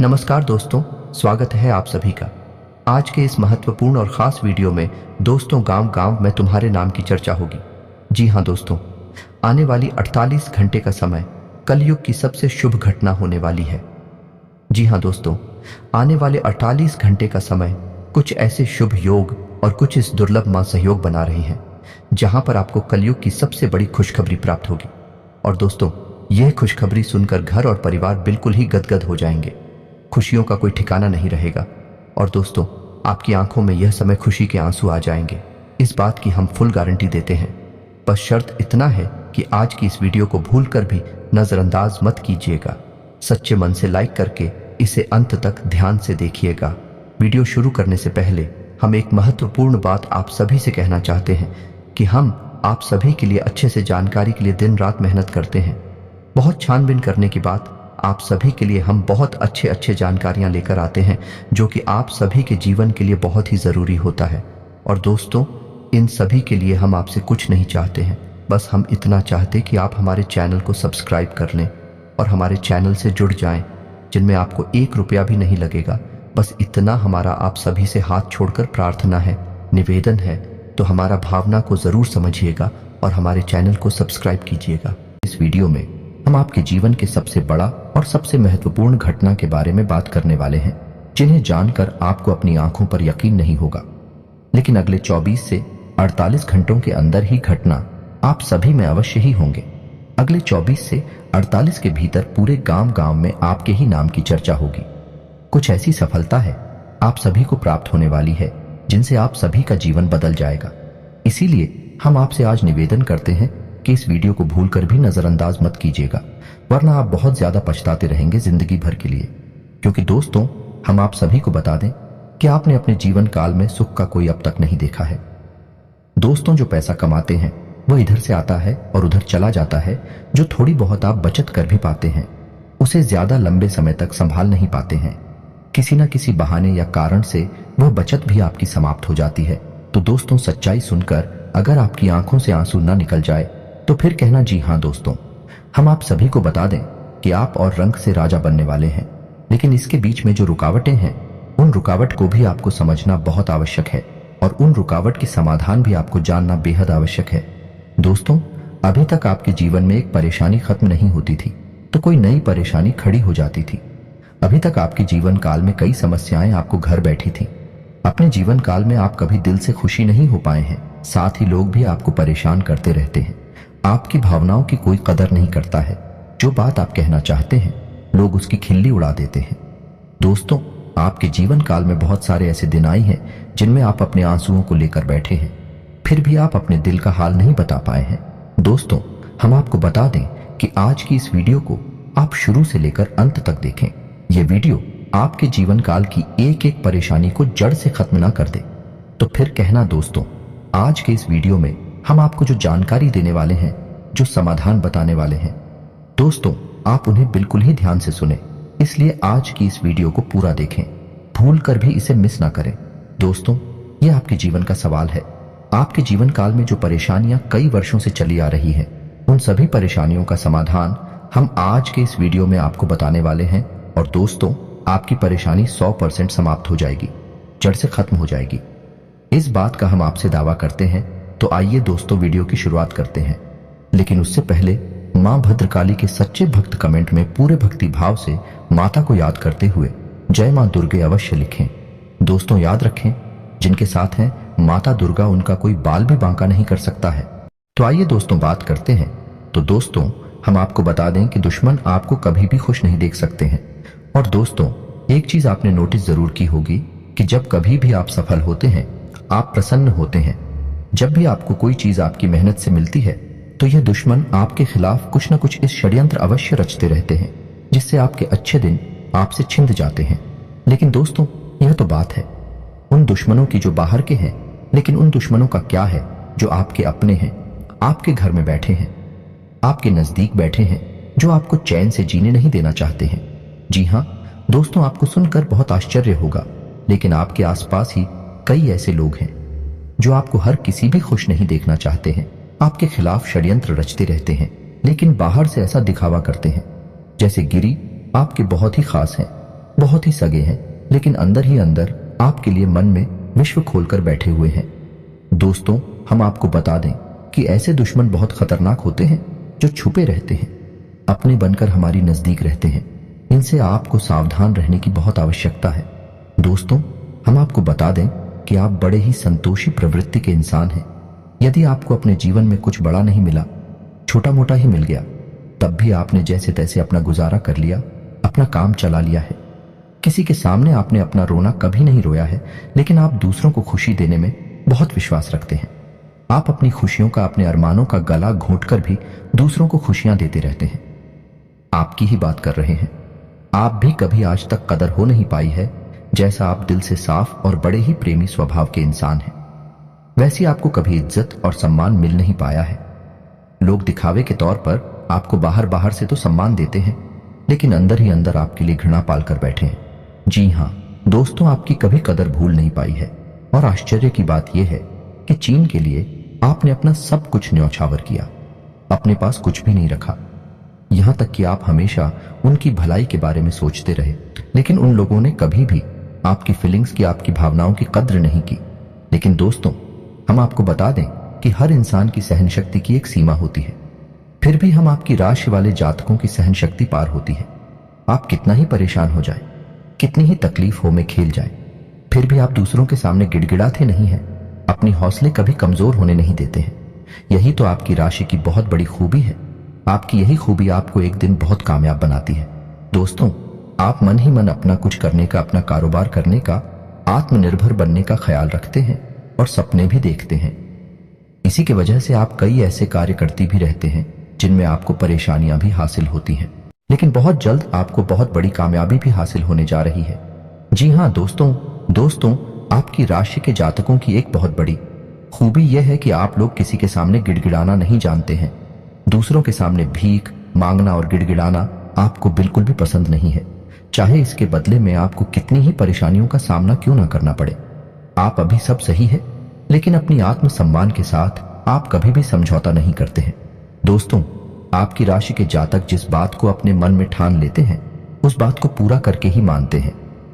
नमस्कार दोस्तों, स्वागत है आप सभी का। आज के इस महत्वपूर्ण और ख़ास वीडियो में दोस्तों गांव-गांव में तुम्हारे नाम की चर्चा होगी। जी हाँ दोस्तों, आने वाली 48 घंटे का समय कलयुग की सबसे शुभ घटना होने वाली है। जी हाँ दोस्तों, आने वाले 48 घंटे का समय कुछ ऐसे शुभ योग और कुछ इस दुर्लभ महासहयोग बना रहे हैं जहां पर आपको कलयुग की सबसे बड़ी खुशखबरी प्राप्त होगी। और दोस्तों, यह खुशखबरी सुनकर घर और परिवार बिल्कुल ही गदगद हो जाएंगे। खुशियों का कोई ठिकाना नहीं रहेगा और दोस्तों, आपकी आंखों में यह समय खुशी के आंसू आ जाएंगे। इस बात की हम फुल गारंटी देते हैं। बस शर्त इतना है कि आज की इस वीडियो को भूलकर भी नजरअंदाज मत कीजिएगा। सच्चे मन से लाइक करके इसे अंत तक ध्यान से देखिएगा। वीडियो शुरू करने से पहले हम एक महत्वपूर्ण बात आप सभी से कहना चाहते हैं कि हम आप सभी के लिए अच्छे से जानकारी के लिए दिन रात मेहनत करते हैं। बहुत छानबीन करने के बाद आप सभी के लिए हम बहुत अच्छे जानकारियां लेकर आते हैं जो कि आप सभी के जीवन के लिए बहुत ही ज़रूरी होता है। और दोस्तों, इन सभी के लिए हम आपसे कुछ नहीं चाहते हैं, बस हम इतना चाहते कि आप हमारे चैनल को सब्सक्राइब कर लें और हमारे चैनल से जुड़ जाएं, जिनमें आपको 1 रुपया भी नहीं लगेगा। बस इतना हमारा आप सभी से हाथ छोड़कर प्रार्थना है, निवेदन है। तो हमारा भावना को ज़रूर समझिएगा और हमारे चैनल को सब्सक्राइब कीजिएगा। इस वीडियो में हम आपके जीवन के सबसे बड़ा और सबसे महत्वपूर्ण घटना के बारे में बात करने वाले हैं, जिन्हें जानकर आपको अपनी आंखों पर यकीन नहीं होगा। लेकिन अगले 24 से 48 घंटों के अंदर ही घटना आप सभी में अवश्य ही होंगे। अगले 24 से 48 के भीतर पूरे गांव-गांव में आपके ही नाम की चर्चा होगी। कुछ ऐसी सफलता है आप सभी को प्राप्त होने वाली है जिनसे आप सभी का जीवन बदल जाएगा। इसीलिए हम आपसे आज निवेदन करते हैं कि इस वीडियो को भूलकर भी नजरअंदाज मत कीजिएगा, वरना आप बहुत ज्यादा पछताते रहेंगे जिंदगी भर के लिए। क्योंकि दोस्तों, हम आप सभी को बता दें कि आपने अपने जीवन काल में सुख का कोई अब तक नहीं देखा है। दोस्तों, जो पैसा कमाते हैं वो इधर से आता है और उधर चला जाता है। जो थोड़ी बहुत आप बचत कर भी पाते हैं उसे ज्यादा लंबे समय तक संभाल नहीं पाते हैं। किसी न किसी बहाने या कारण से वह बचत भी आपकी समाप्त हो जाती है। तो दोस्तों, सच्चाई सुनकर अगर आपकी आंखों से आंसू न निकल जाए तो फिर कहना जी हाँ दोस्तों, हम आप सभी को बता दें कि आप और रंग से राजा बनने वाले हैं। लेकिन इसके बीच में जो रुकावटें हैं, उन रुकावट को भी आपको समझना बहुत आवश्यक है और उन रुकावट की समाधान भी आपको जानना बेहद आवश्यक है। दोस्तों, अभी तक आपके जीवन में एक परेशानी खत्म नहीं होती थी तो कोई नई परेशानी खड़ी हो जाती थी। अभी तक आपके जीवन काल में कई समस्याएं आपको घर बैठी थी। अपने जीवन काल में आप कभी दिल से खुशी नहीं हो पाए हैं। साथ ही लोग भी आपको परेशान करते रहते हैं। आपकी भावनाओं की कोई कदर नहीं करता है। जो बात आप कहना चाहते हैं लोग उसकी खिल्ली उड़ा देते हैं। दोस्तों, आपके जीवन काल में बहुत सारे ऐसे दिन आए हैं जिनमें आप अपने आंसुओं को लेकर बैठे हैं, फिर भी आप अपने दिल का हाल नहीं बता पाए हैं। दोस्तों, हम आपको बता दें कि आज की इस वीडियो को आप शुरू से लेकर अंत तक देखें। यह वीडियो आपके जीवन काल की एक एक परेशानी को जड़ से खत्म ना कर दे। तो फिर कहना दोस्तों, आज के इस वीडियो में हम आपको जो जानकारी देने वाले हैं, जो समाधान बताने वाले हैं, दोस्तों आप उन्हें बिल्कुल ही ध्यान से सुने। इसलिए आज की इस वीडियो को पूरा देखें, भूल कर भी इसे मिस ना करें। दोस्तों, यह आपके जीवन का सवाल है। आपके जीवन काल में जो परेशानियां कई वर्षों से चली आ रही हैं, उन सभी परेशानियों का समाधान हम आज के इस वीडियो में आपको बताने वाले हैं। और दोस्तों, आपकी परेशानी 100% समाप्त हो जाएगी, जड़ से खत्म हो जाएगी। इस बात का हम आपसे दावा करते हैं। तो आइए दोस्तों, वीडियो की शुरुआत करते हैं। लेकिन उससे पहले मां भद्रकाली के सच्चे भक्त कमेंट में पूरे भक्ति भाव से माता को याद करते हुए जय मां दुर्गे अवश्य लिखें। दोस्तों, याद रखें, जिनके साथ हैं माता दुर्गा, उनका कोई बाल भी बांका नहीं कर सकता है। तो आइए दोस्तों, बात करते हैं। तो दोस्तों, हम आपको बता दें कि दुश्मन आपको कभी भी खुश नहीं देख सकते हैं। और दोस्तों, एक चीज आपने नोटिस जरूर की होगी कि जब कभी भी आप सफल होते हैं, आप प्रसन्न होते हैं, जब भी आपको कोई चीज आपकी मेहनत से मिलती है, तो यह दुश्मन आपके खिलाफ कुछ न कुछ इस षड्यंत्र अवश्य रचते रहते हैं, जिससे आपके अच्छे दिन आपसे छिंद जाते हैं। लेकिन दोस्तों, यह तो बात है उन दुश्मनों की जो बाहर के हैं, लेकिन उन दुश्मनों का क्या है जो आपके अपने हैं, आपके घर में बैठे हैं, आपके नजदीक बैठे हैं, जो आपको चैन से जीने नहीं देना चाहते हैं। जी हाँ दोस्तों, आपको सुनकर बहुत आश्चर्य होगा, लेकिन आपके आसपास ही कई ऐसे लोग हैं जो आपको हर किसी भी खुश नहीं देखना चाहते हैं, आपके खिलाफ षड्यंत्र रचते रहते हैं, लेकिन बाहर से ऐसा दिखावा करते हैं जैसे गिरी आपके बहुत ही खास हैं, बहुत ही सगे हैं, लेकिन अंदर ही अंदर आपके लिए मन में विश्व खोलकर बैठे हुए हैं। दोस्तों, हम आपको बता दें कि ऐसे दुश्मन बहुत खतरनाक होते हैं जो छुपे रहते हैं, अपने बनकर हमारी नजदीक रहते हैं। इनसे आपको सावधान रहने की बहुत आवश्यकता है। दोस्तों, हम आपको बता दें कि आप बड़े ही संतोषी प्रवृत्ति के इंसान हैं। यदि आपको अपने जीवन में कुछ बड़ा नहीं मिला, छोटा मोटा ही मिल गया, तब भी आपने जैसे तैसे अपना गुजारा कर लिया, अपना काम चला लिया है। किसी के सामने आपने अपना रोना कभी नहीं रोया है, लेकिन आप दूसरों को खुशी देने में बहुत विश्वास रखते हैं। आप अपनी खुशियों का, अपने अरमानों का गला घोंटकर भी दूसरों को खुशियां देते रहते हैं। आपकी ही बात कर रहे हैं। आप भी कभी आज तक कदर हो नहीं पाई है, जैसा आप दिल से साफ और बड़े ही प्रेमी स्वभाव के इंसान हैं, वैसी आपको कभी इज्जत और सम्मान मिल नहीं पाया है। लोग दिखावे के तौर पर आपको बाहर बाहर से तो सम्मान देते हैं, लेकिन अंदर ही अंदर आपके लिए घृणा पालकर बैठे हैं। जी हाँ दोस्तों, आपकी कभी कदर भूल नहीं पाई है। और आश्चर्य की बात यह है कि चीन के लिए आपने अपना सब कुछ न्यौछावर किया, अपने पास कुछ भी नहीं रखा। यहां तक कि आप हमेशा उनकी भलाई के बारे में सोचते रहे, लेकिन उन लोगों ने कभी भी आपकी फीलिंग्स की, आपकी भावनाओं की कद्र नहीं की। लेकिन दोस्तों, हम आपको बता दें कि हर इंसान की सहन शक्ति की एक सीमा होती है। फिर भी हम आपकी राशि वाले जातकों की सहन शक्ति पार होती है। आप कितना ही परेशान हो जाए, कितनी ही तकलीफों में खेल जाए, फिर भी आप दूसरों के सामने गिड़गिड़ाते नहीं हैं, अपनी हौसले कभी कमजोर होने नहीं देते हैं। यही तो आपकी राशि की बहुत बड़ी खूबी है। आपकी यही खूबी आपको एक दिन बहुत कामयाब बनाती है। दोस्तों, आप मन ही मन अपना कुछ करने का, अपना कारोबार करने का, आत्मनिर्भर बनने का ख्याल रखते हैं और सपने भी देखते हैं। इसी की वजह से आप कई ऐसे कार्य करती भी रहते हैं जिनमें आपको परेशानियां भी हासिल होती हैं, लेकिन बहुत जल्द आपको बहुत बड़ी कामयाबी भी हासिल होने जा रही है। जी हाँ दोस्तों, आपकी राशि के जातकों की एक बहुत बड़ी खूबी यह है कि आप लोग किसी के सामने गिड़गिड़ाना नहीं जानते हैं। दूसरों के सामने भीख मांगना और गिड़गिड़ाना आपको बिल्कुल भी पसंद नहीं है, चाहे इसके बदले में आपको कितनी ही परेशानियों का सामना क्यों ना करना पड़े। आप अभी सब सही है, लेकिन अपनी आत्मसम्मान के साथ आप कभी भी समझौता नहीं करते हैं। दोस्तों, आपकी राशि के जातक जिस बात को अपने मन में ठान लेते हैं, उस बात को पूरा करके ही मानते हैं।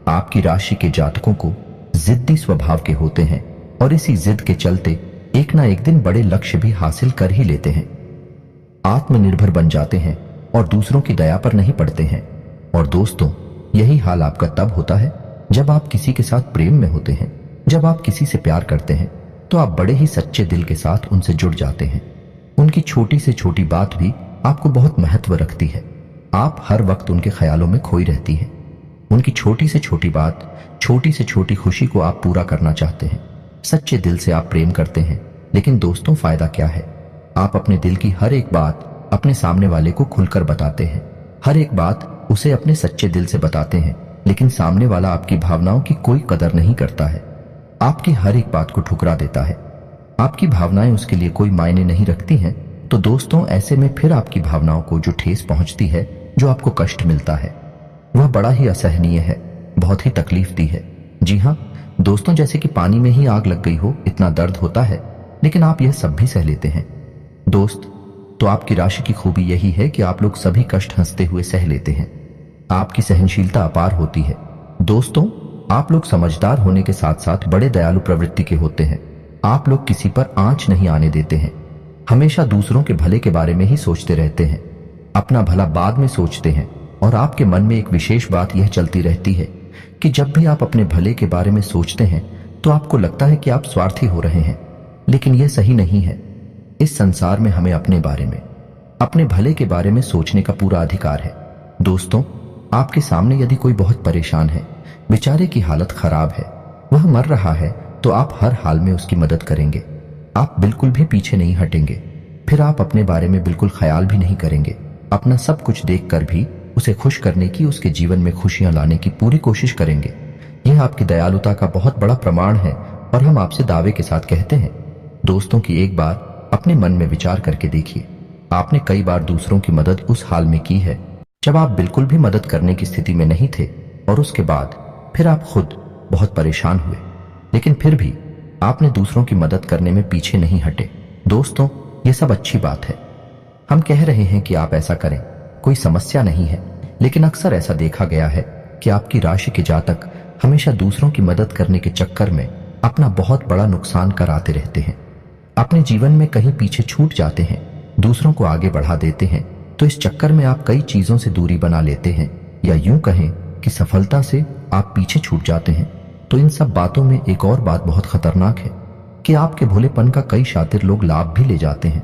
आपकी राशि के जातकों को जिद्दी स्वभाव के होते हैं और इसी जिद के चलते एक ना एक दिन बड़े लक्ष्य भी हासिल कर ही लेते हैं। आत्मनिर्भर बन जाते हैं और दूसरों की दया पर नहीं पड़ते हैं। और दोस्तों, यही हाल आपका तब होता है जब आप किसी के साथ प्रेम में होते हैं। जब आप किसी से प्यार करते हैं तो आप बड़े ही सच्चे दिल के साथ उनसे जुड़ जाते हैं। उनकी छोटी से छोटी बात भी आपको बहुत महत्व रखती है। आप हर वक्त उनके ख्यालों में खोई रहती हैं। उनकी छोटी से छोटी बात, छोटी से छोटी खुशी को आप पूरा करना चाहते हैं। सच्चे दिल से आप प्रेम करते हैं, लेकिन दोस्तों फायदा क्या है? आप अपने दिल की हर एक बात अपने सामने वाले को खुलकर बताते हैं। हर एक बात उसे अपने सच्चे दिल से बताते हैं, लेकिन सामने वाला आपकी भावनाओं की कोई कदर नहीं करता है। आपकी हर एक बात को ठुकरा देता है। आपकी भावनाएं उसके लिए कोई मायने नहीं रखती हैं। तो दोस्तों, ऐसे में फिर आपकी भावनाओं को जो ठेस पहुंचती है, जो आपको कष्ट मिलता है, वह बड़ा ही असहनीय है, बहुत ही तकलीफ दी है। जी हाँ दोस्तों, जैसे कि पानी में ही आग लग गई हो, इतना दर्द होता है, लेकिन आप यह सब भी सह लेते हैं। दोस्त, तो आपकी राशि की खूबी यही है कि आप लोग सभी कष्ट हंसते हुए सह लेते हैं। आपकी सहनशीलता अपार होती है। दोस्तों, आप लोग समझदार होने के साथ साथ बड़े दयालु प्रवृत्ति के होते हैं। आप लोग किसी पर आंच नहीं आने देते हैं। हमेशा दूसरों के भले के बारे में ही सोचते रहते हैं, अपना भला बाद में सोचते हैं। और आपके मन में एक विशेष बात यह चलती रहती है कि जब भी आप अपने भले के बारे में सोचते हैं तो आपको लगता है कि आप स्वार्थी हो रहे हैं, लेकिन यह सही नहीं है। इस संसार में हमें अपने बारे में, अपने भले के बारे में सोचने का पूरा अधिकार है। दोस्तों, आपके सामने यदि कोई बहुत परेशान है, बेचारे की हालत खराब है, वह मर रहा है, तो आप हर हाल में उसकी मदद करेंगे। आप बिल्कुल भी पीछे नहीं हटेंगे। फिर आप अपने बारे में बिल्कुल ख्याल भी नहीं करेंगे। अपना सब कुछ देखकर भी उसे खुश करने की, उसके जीवन में खुशियां लाने की पूरी कोशिश करेंगे। यह आपकी दयालुता का बहुत बड़ा प्रमाण है और हम आपसे दावे के साथ कहते हैं। दोस्तों की एक बार अपने मन में विचार करके देखिए, आपने कई बार दूसरों की मदद उस हाल में की है जब आप बिल्कुल भी मदद करने की स्थिति में नहीं थे, और उसके बाद फिर आप खुद बहुत परेशान हुए, लेकिन फिर भी आपने दूसरों की मदद करने में पीछे नहीं हटे। दोस्तों, ये सब अच्छी बात है। हम कह रहे हैं कि आप ऐसा करें, कोई समस्या नहीं है, लेकिन अक्सर ऐसा देखा गया है कि आपकी राशि के जातक हमेशा दूसरों की मदद करने के चक्कर में अपना बहुत बड़ा नुकसान कराते रहते हैं, अपने जीवन में कहीं पीछे छूट जाते हैं, दूसरों को आगे बढ़ा देते हैं। तो इस चक्कर में आप कई चीजों से दूरी बना लेते हैं, या यूं कहें कि सफलता से आप पीछे छूट जाते हैं। तो इन सब बातों में एक और बात बहुत खतरनाक है कि आपके भोलेपन का कई शातिर लोग लाभ भी ले जाते हैं।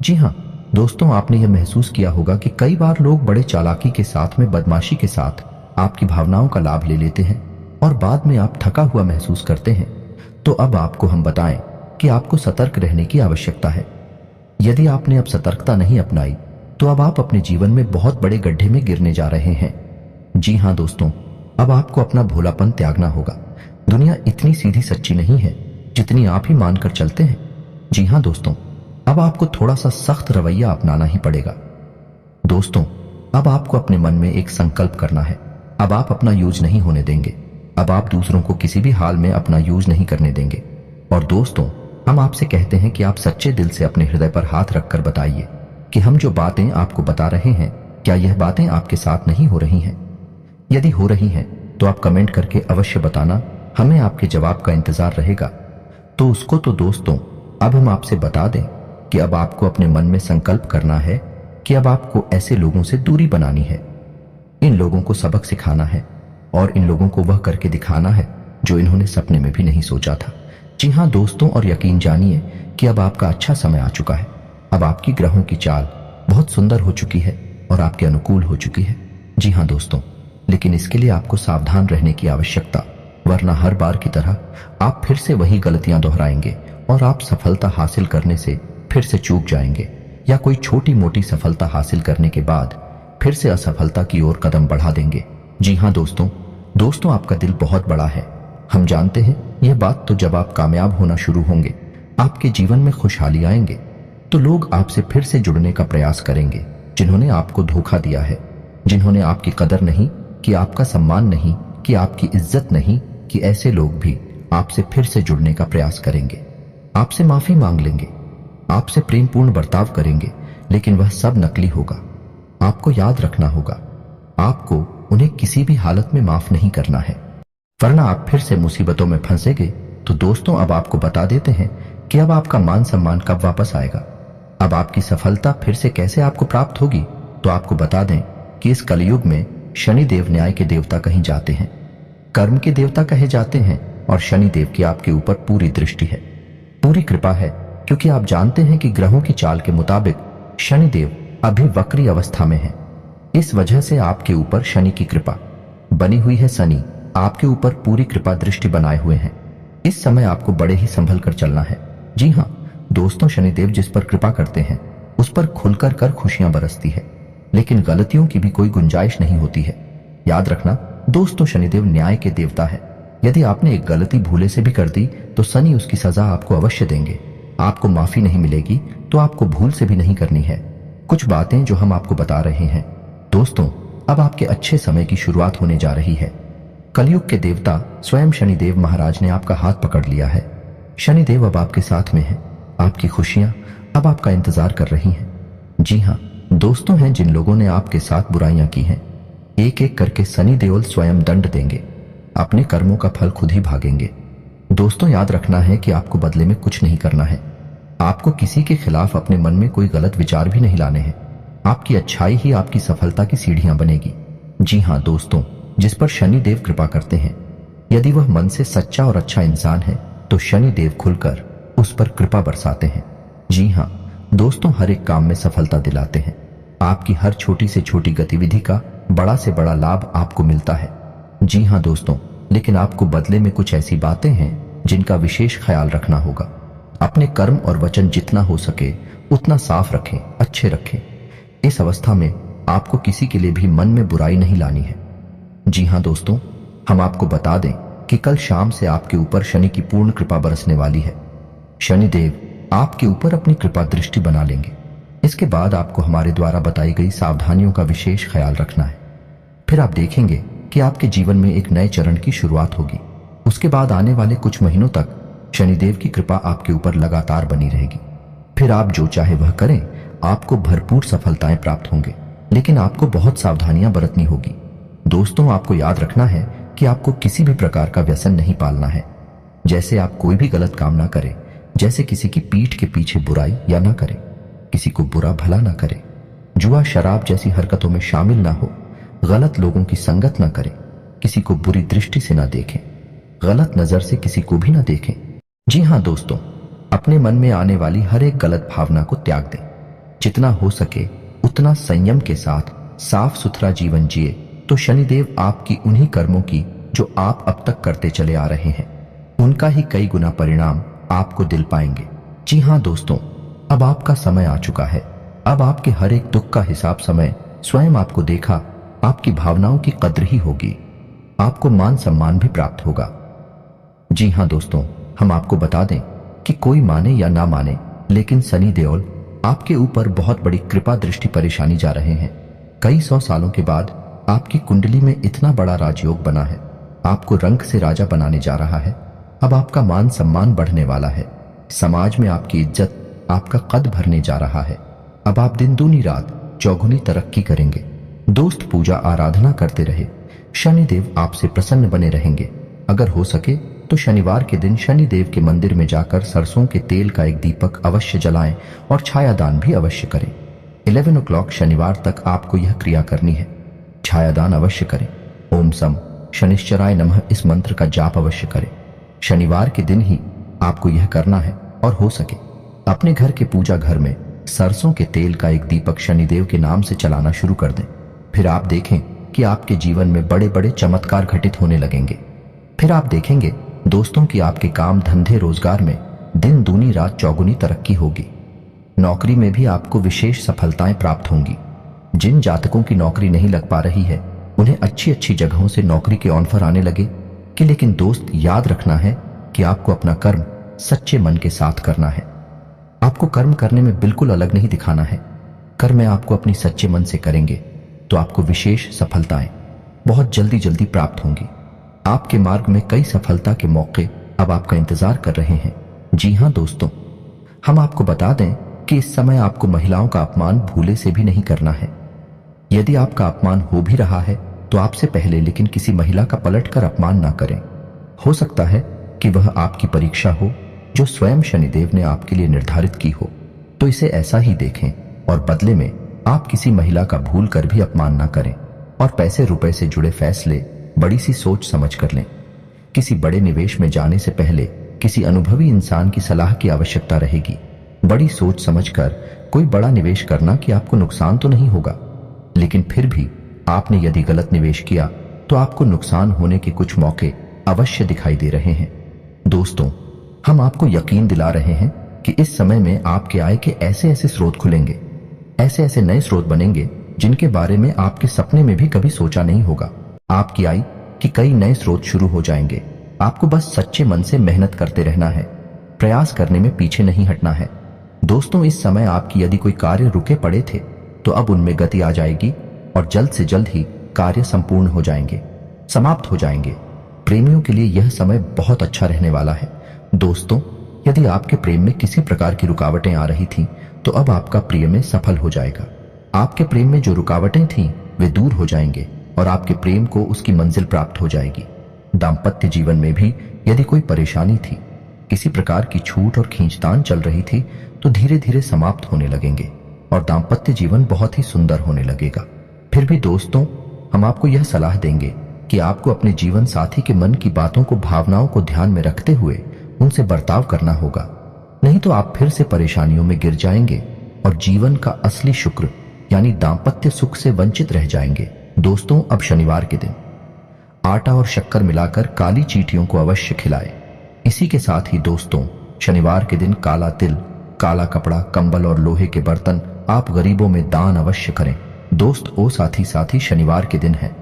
जी हाँ दोस्तों, आपने यह महसूस किया होगा कि कई बार लोग बड़े चालाकी के साथ में, बदमाशी के साथ आपकी भावनाओं का लाभ ले लेते हैं और बाद में आप थका हुआ महसूस करते हैं। तो अब आपको हम बताएं कि आपको सतर्क रहने की आवश्यकता है। यदि आपने अब सतर्कता नहीं अपनाई तो अब आप अपने जीवन में बहुत बड़े गड्ढे में गिरने जा रहे हैं। जी हाँ दोस्तों, अब आपको अपना भोलापन त्यागना होगा। दुनिया इतनी सीधी सच्ची नहीं है जितनी आप ही मानकर चलते हैं। जी हाँ दोस्तों, अब आपको थोड़ा सा सख्त रवैया अपनाना ही पड़ेगा। दोस्तों, अब आपको अपने मन में एक संकल्प करना है। अब आप अपना यूज नहीं होने देंगे। अब आप दूसरों को किसी भी हाल में अपना यूज नहीं करने देंगे। और दोस्तों, हम आपसे कहते हैं कि आप सच्चे दिल से अपने हृदय पर हाथ रखकर बताइए कि हम जो बातें आपको बता रहे हैं, क्या यह बातें आपके साथ नहीं हो रही हैं? यदि हो रही हैं तो आप कमेंट करके अवश्य बताना, हमें आपके जवाब का इंतजार रहेगा। तो उसको तो दोस्तों, अब हम आपसे बता दें कि अब आपको अपने मन में संकल्प करना है कि अब आपको ऐसे लोगों से दूरी बनानी है। इन लोगों को सबक सिखाना है और इन लोगों को वह करके दिखाना है जो इन्होंने सपने में भी नहीं सोचा था। जी हाँ दोस्तों, और यकीन जानिए कि अब आपका अच्छा समय आ चुका है। अब आपकी ग्रहों की चाल बहुत सुंदर हो चुकी है और आपके अनुकूल हो चुकी है। जी हाँ दोस्तों, लेकिन इसके लिए आपको सावधान रहने की आवश्यकता, वरना हर बार की तरह आप फिर से वही गलतियां दोहराएंगे और आप सफलता हासिल करने से फिर से चूक जाएंगे, या कोई छोटी मोटी सफलता हासिल करने के बाद फिर से असफलता की ओर कदम बढ़ा देंगे। जी हाँ दोस्तों, आपका दिल बहुत बड़ा है। हम जानते हैं यह बात। तो जब आप कामयाब होना शुरू होंगे, आपके जीवन में खुशहाली आएंगे, तो लोग आपसे फिर से जुड़ने का प्रयास करेंगे। जिन्होंने आपको धोखा दिया है, जिन्होंने आपकी कदर नहीं कि, आपका सम्मान नहीं कि, आपकी इज्जत नहीं कि, ऐसे लोग भी आपसे फिर से जुड़ने का प्रयास करेंगे, आपसे माफी मांग लेंगे, आपसे प्रेमपूर्ण बर्ताव करेंगे, लेकिन वह सब नकली होगा। आपको याद रखना होगा, आपको उन्हें किसी भी हालत में माफ नहीं करना है, वरना आप फिर से मुसीबतों में फंसेंगे। तो दोस्तों, अब आपको बता देते हैं कि अब आपका मान सम्मान कब वापस आएगा, अब आपकी सफलता फिर से कैसे आपको प्राप्त होगी। तो आपको बता दें कि इस कलयुग में शनिदेव न्याय के देवता कहे जाते हैं, कर्म के देवता कहे जाते हैं, और शनिदेव की आपके ऊपर पूरी दृष्टि है, पूरी कृपा है, क्योंकि आप जानते हैं कि ग्रहों की चाल के मुताबिक शनिदेव अभी वक्री अवस्था में है। इस वजह से आपके ऊपर शनि की कृपा बनी हुई है। शनि आपके ऊपर पूरी कृपा दृष्टि बनाए हुए हैं। इस समय आपको बड़े ही संभल कर चलना है। जी हाँ दोस्तों, शनिदेव जिस पर कृपा करते हैं उस पर खुलकर कर खुशियां बरसती है, लेकिन गलतियों की भी कोई गुंजाइश नहीं होती है। याद रखना दोस्तों, शनिदेव न्याय के देवता है। यदि आपने एक गलती भूले से भी कर दी तो शनि उसकी सजा आपको अवश्य देंगे। आपको माफी नहीं मिलेगी तो आपको भूल से भी नहीं करनी है। कुछ बातें जो हम आपको बता रहे हैं दोस्तों, अब आपके अच्छे समय की शुरुआत होने जा रही है। कलयुग के देवता स्वयं शनिदेव महाराज ने आपका हाथ पकड़ लिया है। शनिदेव अब आपके साथ में है। आपकी खुशियां अब आपका इंतजार कर रही हैं। जी हाँ दोस्तों, हैं जिन लोगों ने आपके साथ बुराइयां की हैं, एक एक करके शनि देवल स्वयं दंड देंगे, अपने कर्मों का फल खुद ही भागेंगे। दोस्तों, याद रखना है कि आपको बदले में कुछ नहीं करना है। आपको किसी के खिलाफ अपने मन में कोई गलत विचार भी नहीं लाने हैं। आपकी अच्छाई ही आपकी सफलता की सीढ़ियां बनेगी। जी हाँ दोस्तों, जिस पर शनि देव कृपा करते हैं, यदि वह मन से सच्चा और अच्छा इंसान है तो शनि देव खुलकर उस पर कृपा बरसाते हैं। जी हाँ दोस्तों, हर एक काम में सफलता दिलाते हैं। आपकी हर छोटी से छोटी गतिविधि का बड़ा से बड़ा लाभ आपको मिलता है। जी हाँ दोस्तों, लेकिन आपको बदले में कुछ ऐसी बातें हैं जिनका विशेष ख्याल रखना होगा। अपने कर्म और वचन जितना हो सके उतना साफ रखें, अच्छे रखें। इस अवस्था में आपको किसी के लिए भी मन में बुराई नहीं लानी है। जी हाँ दोस्तों, हम आपको बता दें कि कल शाम से आपके ऊपर शनि की पूर्ण कृपा बरसने वाली है। शनिदेव आपके ऊपर अपनी कृपा दृष्टि बना लेंगे। इसके बाद आपको हमारे द्वारा बताई गई सावधानियों का विशेष ख्याल रखना है। फिर आप देखेंगे कि आपके जीवन में एक नए चरण की शुरुआत होगी। उसके बाद आने वाले कुछ महीनों तक शनिदेव की कृपा आपके ऊपर लगातार बनी रहेगी। फिर आप जो चाहे वह करें, आपको भरपूर सफलताएं प्राप्त होंगे, लेकिन आपको बहुत सावधानियां बरतनी होगी। दोस्तों, आपको याद रखना है कि आपको किसी भी प्रकार का व्यसन नहीं पालना है। जैसे आप कोई भी गलत काम ना करें, जैसे किसी की पीठ के पीछे बुराई या ना करें, किसी को बुरा भला ना करें, जुआ शराब जैसी हरकतों में शामिल ना हो, गलत लोगों की संगत ना करें, किसी को बुरी दृष्टि से ना देखें, गलत नजर से किसी को भी ना देखें। जी हाँ दोस्तों, अपने मन में आने वाली हर एक गलत भावना को त्याग दें। जितना हो सके उतना संयम के साथ साफ सुथरा जीवन जिए तो शनिदेव आपकी उन्हीं कर्मों की जो आप अब तक करते चले आ रहे हैं, उनका ही कई गुना परिणाम आपको दिल पाएंगे। जी हाँ दोस्तों, अब आपका समय आ चुका है। अब आपके हर एक दुख का हिसाब समय स्वयं आपको देखा, आपकी भावनाओं की कद्र ही होगी, आपको मान सम्मान भी प्राप्त होगा। जी हाँ दोस्तों, हम आपको बता दें कि कोई माने या ना माने, लेकिन सनी देओल आपके ऊपर बहुत बड़ी कृपा दृष्टि परेशानी जा रहे हैं। कई 100 सालों के बाद आपकी कुंडली में इतना बड़ा राजयोग बना है, आपको रंग से राजा बनाने जा रहा है। अब आपका मान सम्मान बढ़ने वाला है, समाज में आपकी इज्जत, आपका कद भरने जा रहा है। अब आप दिन दूनी रात चौगुनी तरक्की करेंगे। दोस्त, पूजा आराधना करते रहे, शनिदेव आपसे प्रसन्न बने रहेंगे। अगर हो सके तो शनिवार के दिन शनिदेव के मंदिर में जाकर सरसों के तेल का एक दीपक अवश्य जलाएं और छायादान भी अवश्य करें। 11 o'clock शनिवार तक आपको यह क्रिया करनी है। छायादान अवश्य करें। ओम सम शनिश्चराय नमः इस मंत्र का जाप अवश्य करें। शनिवार के दिन ही आपको यह करना है। और हो सके अपने घर के पूजा घर में सरसों के तेल का एक दीपक शनिदेव के नाम से चलाना शुरू कर दें। फिर आप देखें कि आपके जीवन में बड़े बड़े चमत्कार घटित होने लगेंगे। फिर आप देखेंगे दोस्तों कि आपके काम धंधे रोजगार में दिन दूनी रात चौगुनी तरक्की होगी। नौकरी में भी आपको विशेष सफलताएं प्राप्त होंगी। जिन जातकों की नौकरी नहीं लग पा रही है, उन्हें अच्छी अच्छी जगहों से नौकरी के ऑफर आने लगे कि लेकिन दोस्त, याद रखना है कि आपको अपना कर्म सच्चे मन के साथ करना है। आपको कर्म करने में बिल्कुल अलग नहीं दिखाना है। कर्म आपको अपनी सच्चे मन से करेंगे तो आपको विशेष सफलताएं बहुत जल्दी जल्दी प्राप्त होंगी। आपके मार्ग में कई सफलता के मौके अब आपका इंतजार कर रहे हैं। जी हाँ दोस्तों, हम आपको बता दें कि इस समय आपको महिलाओं का अपमान भूले से भी नहीं करना है। यदि आपका अपमान हो भी रहा है तो आपसे पहले लेकिन किसी महिला का पलटकर अपमान ना करें। हो सकता है कि वह आपकी परीक्षा हो जो स्वयं शनिदेव ने आपके लिए निर्धारित की हो, तो इसे ऐसा ही देखें और बदले में आप किसी महिला का भूल कर भी अपमान ना करें और पैसे रुपए से जुड़े फैसले बड़ी सी सोच समझ कर लें। किसी बड़े निवेश में जाने से पहले किसी अनुभवी इंसान की सलाह की आवश्यकता रहेगी। बड़ी सोच समझकर कोई बड़ा निवेश करना कि आपको नुकसान तो नहीं होगा, लेकिन फिर भी आपने यदि गलत निवेश किया तो आपको नुकसान होने के कुछ मौके अवश्य दिखाई दे रहे हैं। दोस्तों, हम आपको यकीन दिला रहे हैं कि इस समय में आपके आय के ऐसे ऐसे स्रोत खुलेंगे, ऐसे ऐसे नए स्रोत बनेंगे जिनके बारे में आपके सपने में भी कभी सोचा नहीं होगा। आपकी आय के कई नए स्रोत शुरू हो जाएंगे। आपको बस सच्चे मन से मेहनत करते रहना है, प्रयास करने में पीछे नहीं हटना है। दोस्तों, इस समय आपकी यदि कोई कार्य रुके पड़े थे तो अब उनमें गति आ जाएगी और जल्द से जल्द ही कार्य संपूर्ण हो जाएंगे, समाप्त हो जाएंगे। प्रेमियों के लिए यह समय बहुत अच्छा रहने वाला है। दोस्तों, यदि आपके प्रेम में किसी प्रकार की रुकावटें आ रही थीं, तो अब आपका प्रेम में सफल हो जाएगा। आपके प्रेम में जो रुकावटें थीं वे दूर हो जाएंगे और आपके प्रेम को उसकी मंजिल प्राप्त हो जाएगी। दाम्पत्य जीवन में भी यदि कोई परेशानी थी, किसी प्रकार की छूट और खींचतान चल रही थी, तो धीरे धीरे समाप्त होने लगेंगे और दाम्पत्य जीवन बहुत ही सुंदर होने लगेगा। फिर भी दोस्तों, हम आपको यह सलाह देंगे कि आपको अपने जीवन साथी के मन की बातों को, भावनाओं को ध्यान में रखते हुए उनसे बर्ताव करना होगा, नहीं तो आप फिर से परेशानियों में गिर जाएंगे और जीवन का असली शुक्र यानी दाम्पत्य सुख से वंचित रह जाएंगे। दोस्तों, अब शनिवार के दिन आटा और शक्कर मिलाकर काली चींटियों को अवश्य खिलाएं। इसी के साथ ही दोस्तों, शनिवार के दिन काला तिल, काला कपड़ा, कंबल और लोहे के बर्तन आप गरीबों में दान अवश्य करें। दोस्त ओ साथी शनिवार के दिन है,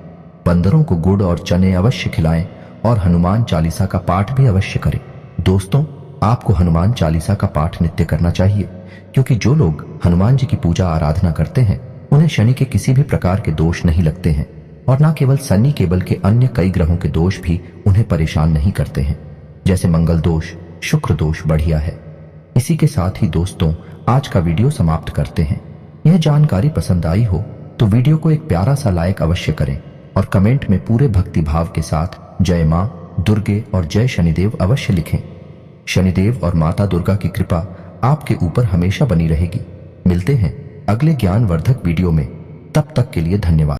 बंदरों को गुड़ और चने अवश्य खिलाएं और हनुमान चालीसा का पाठ भी अवश्य करें। दोस्तों, आपको हनुमान चालीसा का पाठ नित्य करना चाहिए, क्योंकि जो लोग हनुमान जी की पूजा आराधना करते हैं उन्हें शनि के किसी भी प्रकार के दोष नहीं लगते हैं और न केवल शनि, केवल के अन्य कई ग्रहों के दोष भी उन्हें परेशान नहीं करते हैं, जैसे मंगल दोष, शुक्र दोष बढ़िया है। इसी के साथ ही दोस्तों, आज का वीडियो समाप्त करते हैं। यह जानकारी पसंद आई हो तो वीडियो को एक प्यारा सा लाइक अवश्य करें और कमेंट में पूरे भक्ति भाव के साथ जय मां दुर्गे और जय शनिदेव अवश्य लिखें। शनिदेव और माता दुर्गा की कृपा आपके ऊपर हमेशा बनी रहेगी। मिलते हैं अगले ज्ञानवर्धक वीडियो में, तब तक के लिए धन्यवाद।